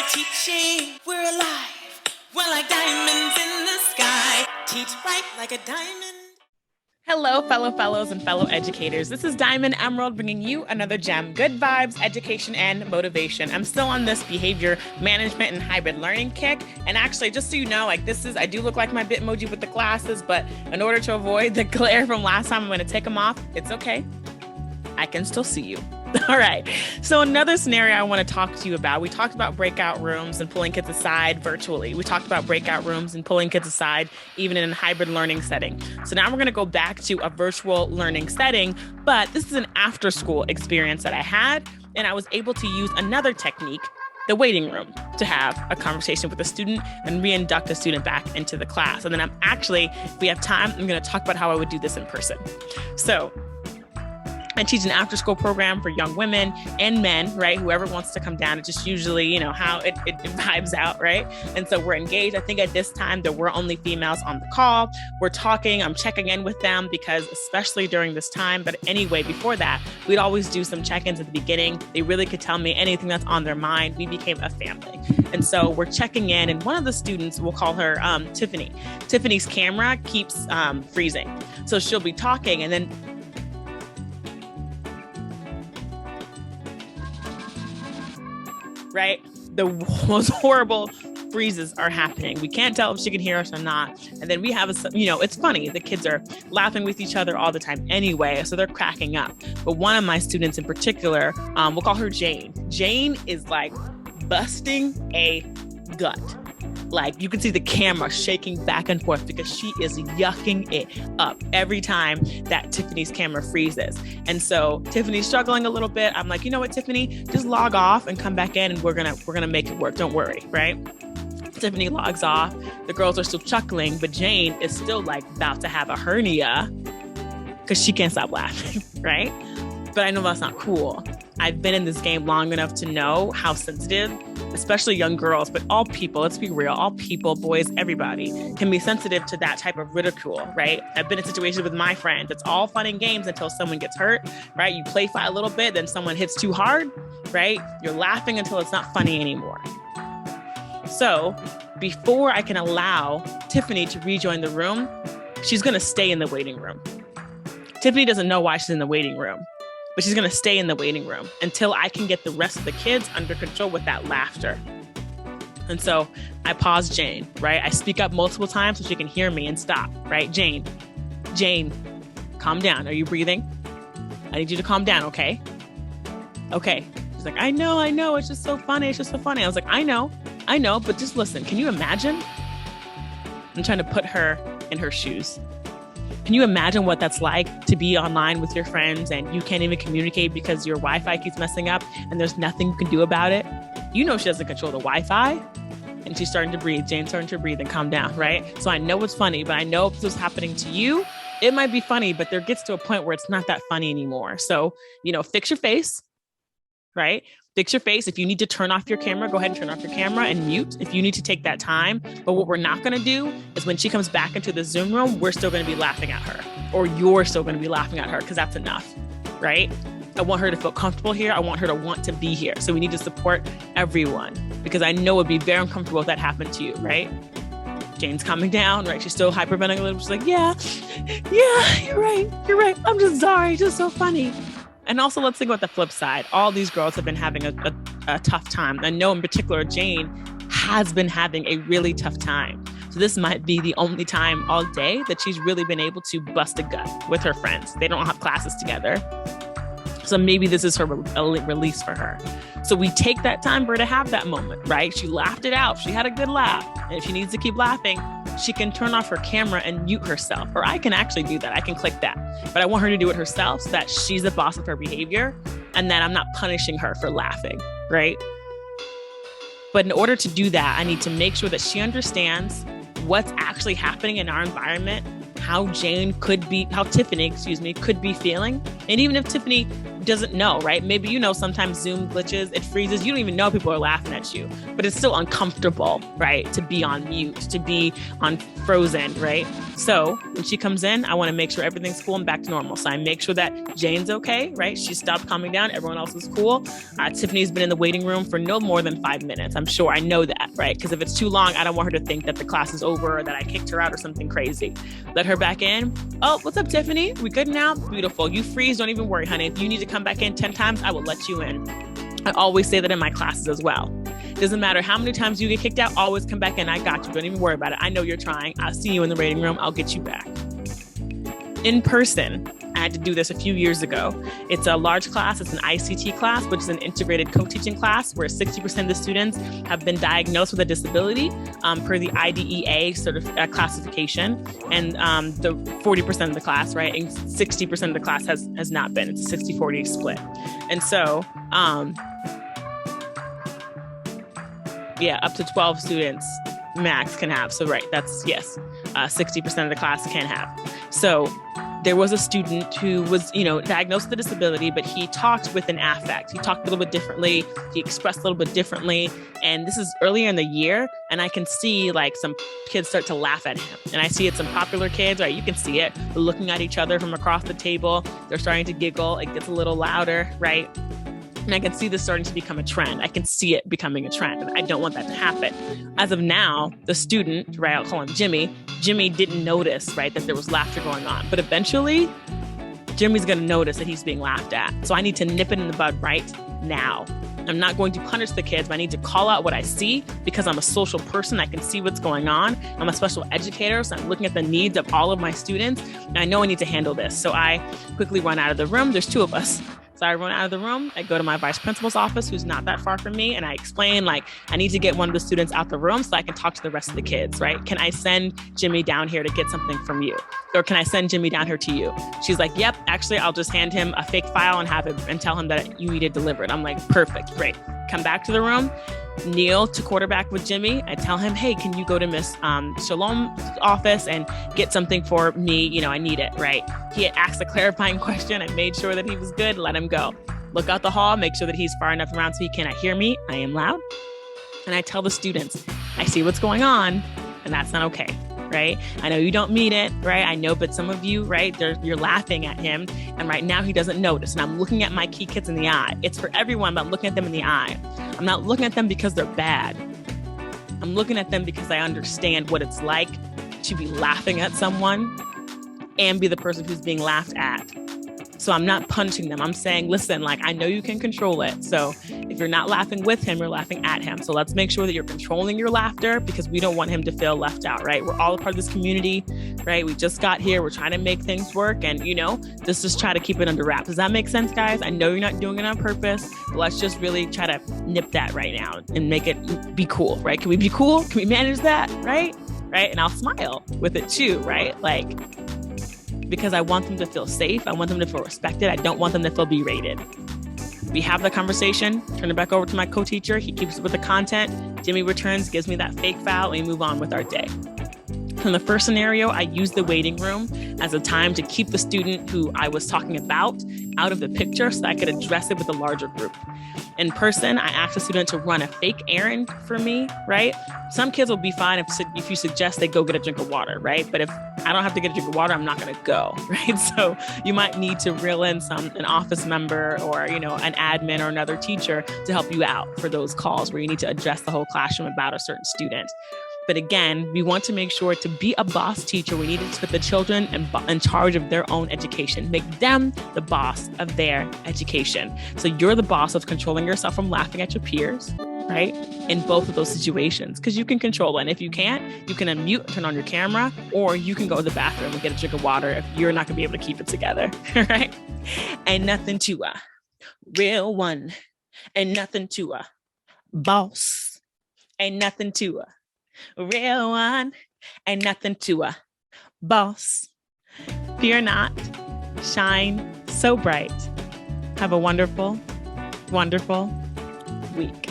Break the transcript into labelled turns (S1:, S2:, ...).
S1: we're teaching, we're alive. We're like diamonds in the sky. Teach right like a diamond.
S2: Hello, fellow fellows and fellow educators. This is Diamond Emerald bringing you another gem. Good vibes, education, and motivation. I'm still on this behavior management and hybrid learning kick. And actually, just so you know, I do look like my Bitmoji with the glasses, but in order to avoid the glare from last time, I'm going to take them off. It's okay. I can still see you. All right. So another scenario I want to talk to you about, we talked about breakout rooms and pulling kids aside virtually. We talked about breakout rooms and pulling kids aside, even in a hybrid learning setting. So now we're going to go back to a virtual learning setting, but this is an after school experience that I had, and I was able to use another technique, the waiting room, to have a conversation with a student and reinduct a student back into the class. And then if we have time, I'm going to talk about how I would do this in person. So I teach an after-school program for young women and men, right? Whoever wants to come down, it just usually, how it vibes out, right? And so we're engaged. I think at this time, there were only females on the call. We're talking, I'm checking in with them because especially during this time, but anyway, before that, we'd always do some check-ins at the beginning. They really could tell me anything that's on their mind. We became a family. And so we're checking in, and one of the students, we'll call her Tiffany. Tiffany's camera keeps freezing. So she'll be talking, and then right? The most horrible freezes are happening. We can't tell if she can hear us or not. And then we have it's funny. The kids are laughing with each other all the time anyway, so they're cracking up. But one of my students in particular, we'll call her Jane. Jane is like busting a gut. Like you can see the camera shaking back and forth because she is yucking it up every time that Tiffany's camera freezes. And so Tiffany's struggling a little bit. I'm like, you know what, Tiffany, just log off and come back in and we're gonna make it work. Don't worry, right? Tiffany logs off. The girls are still chuckling, but Jane is still like about to have a hernia because she can't stop laughing, right? But I know that's not cool. I've been in this game long enough to know how sensitive, especially young girls, but all people, let's be real, all people, boys, everybody can be sensitive to that type of ridicule, right? I've been in situations with my friends. It's all fun and games until someone gets hurt, right? You play fight a little bit, then someone hits too hard, right? You're laughing until it's not funny anymore. So before I can allow Tiffany to rejoin the room, she's going to stay in the waiting room. Tiffany doesn't know why she's in the waiting room, but she's going to stay in the waiting room until I can get the rest of the kids under control with that laughter. And so I pause Jane, right? I speak up multiple times so she can hear me and stop, right? Jane, calm down. Are you breathing? I need you to calm down, okay? Okay. She's like, I know. It's just so funny. I was like, I know, but just listen. Can you imagine? I'm trying to put her in her shoes. Can you imagine what that's like to be online with your friends and you can't even communicate because your Wi-Fi keeps messing up and there's nothing you can do about it? You know she doesn't control the Wi-Fi and she's starting to breathe. Jane's starting to breathe and calm down, right? So I know it's funny, but I know if this was happening to you, it might be funny, but there gets to a point where it's not that funny anymore. So, fix your face, right? Fix your face. If you need to turn off your camera, go ahead and turn off your camera and mute if you need to take that time. But what we're not going to do is when she comes back into the Zoom room, we're still going to be laughing at her, or you're still going to be laughing at her because that's enough, right? I want her to feel comfortable here. I want her to want to be here. So we need to support everyone because I know it'd be very uncomfortable if that happened to you, right? Jane's calming down, right? She's still hyperventilating. She's like, yeah, you're right. I'm just sorry. It's just so funny. And also, let's think about the flip side. All these girls have been having a tough time. I know in particular, Jane has been having a really tough time. So this might be the only time all day that she's really been able to bust a gut with her friends. They don't have classes together. So maybe this is a release for her. So we take that time for her to have that moment, right? She laughed it out. She had a good laugh. And if she needs to keep laughing, she can turn off her camera and mute herself. Or I can actually do that. I can click that. But I want her to do it herself so that she's the boss of her behavior and that I'm not punishing her for laughing, right? But in order to do that, I need to make sure that she understands what's actually happening in our environment, how Tiffany, could be feeling And even if Tiffany doesn't know, right? Maybe, sometimes Zoom glitches, it freezes. You don't even know people are laughing at you, but it's still uncomfortable, right? To be on mute, to be on frozen, right? So when she comes in, I want to make sure everything's cool and back to normal. So I make sure that Jane's okay, right? She stopped calming down. Everyone else is cool. Tiffany's been in the waiting room for no more than 5 minutes. I'm sure I know that, right? Because if it's too long, I don't want her to think that the class is over or that I kicked her out or something crazy. Let her back in. Oh, what's up, Tiffany? We good now? Beautiful. You freeze. Don't even worry, honey. If you need to come back in 10 times, I will let you in. I always say that in my classes as well. Doesn't matter how many times you get kicked out, always come back in. I got you. Don't even worry about it. I know you're trying. I'll see you in the waiting room. I'll get you back. In person, I had to do this a few years ago. It's a large class. It's an ICT class, which is an integrated co-teaching class where 60% of the students have been diagnosed with a disability per the IDEA sort of classification. And the 40% of the class, right? And 60% of the class has not been. It's a 60-40 split. And so, up to 12 students max can have. So, right, that's, yes, 60% of the class can have. So there was a student who was, diagnosed with a disability, but he talked with an affect. He talked a little bit differently. He expressed a little bit differently. And this is earlier in the year. And I can see like some kids start to laugh at him. And I see it, some popular kids, right? You can see it. They're looking at each other from across the table. They're starting to giggle. It gets a little louder, right? And I can see this starting to become a trend. I can see it becoming a trend. And I don't want that to happen. As of now, the student, right, I'll call him Jimmy didn't notice, right, that there was laughter going on. But eventually, Jimmy's going to notice that he's being laughed at. So I need to nip it in the bud right now. I'm not going to punish the kids, but I need to call out what I see because I'm a social person. I can see what's going on. I'm a special educator, so I'm looking at the needs of all of my students. And I know I need to handle this. So I quickly run out of the room. There's 2 of us. So I run out of the room. I go to my vice principal's office, who's not that far from me. And I explain, like, I need to get one of the students out the room so I can talk to the rest of the kids, right? Can I send Jimmy down here to get something from you? Or can I send Jimmy down here to you? She's like, yep, actually, I'll just hand him a fake file and have it and tell him that you need it delivered. I'm like, perfect, great. Come back to the room, kneel to quarterback with Jimmy. I tell him, hey, can you go to Miss Shalom's office and get something for me? I need it, right? He asked a clarifying question. I made sure that he was good, let him go. Look out the hall, make sure that he's far enough around so he cannot hear me. I am loud. And I tell the students, I see what's going on, and that's not okay, right? I know you don't mean it, right? I know, but some of you, right, you're laughing at him, and right now he doesn't notice. And I'm looking at my key kids in the eye. It's for everyone, but I'm looking at them in the eye. I'm not looking at them because they're bad. I'm looking at them because I understand what it's like to be laughing at someone and be the person who's being laughed at. So I'm not punishing them. I'm saying, listen, like, I know you can control it. So if you're not laughing with him, you're laughing at him. So let's make sure that you're controlling your laughter because we don't want him to feel left out, right? We're all a part of this community, right? We just got here. We're trying to make things work and, just try to keep it under wraps. Does that make sense, guys? I know you're not doing it on purpose, but let's just really try to nip that right now and make it be cool, right? Can we be cool? Can we manage that, right? Right? And I'll smile with it too, right? Like, because I want them to feel safe. I want them to feel respected. I don't want them to feel berated. We have the conversation, turn it back over to my co-teacher. He keeps up with the content. Jimmy returns, gives me that fake file, and we move on with our day. In the first scenario, I used the waiting room as a time to keep the student who I was talking about out of the picture so that I could address it with a larger group. In person, I asked the student to run a fake errand for me, right? Some kids will be fine if you suggest they go get a drink of water, right? But if I don't have to get a drink of water, I'm not going to go, right? So you might need to reel in an office member or, an admin or another teacher to help you out for those calls where you need to address the whole classroom about a certain student. But again, we want to make sure to be a boss teacher, we need to put the children in charge of their own education, make them the boss of their education. So you're the boss of controlling yourself from laughing at your peers, right? In both of those situations, because you can control it. And if you can't, you can unmute, turn on your camera, or you can go to the bathroom and get a drink of water if you're not going to be able to keep it together, right? Ain't nothing to a real one. Ain't nothing to a boss. Ain't nothing to a real one. Ain't nothing to a boss. Fear not. Shine so bright. Have a wonderful, wonderful week.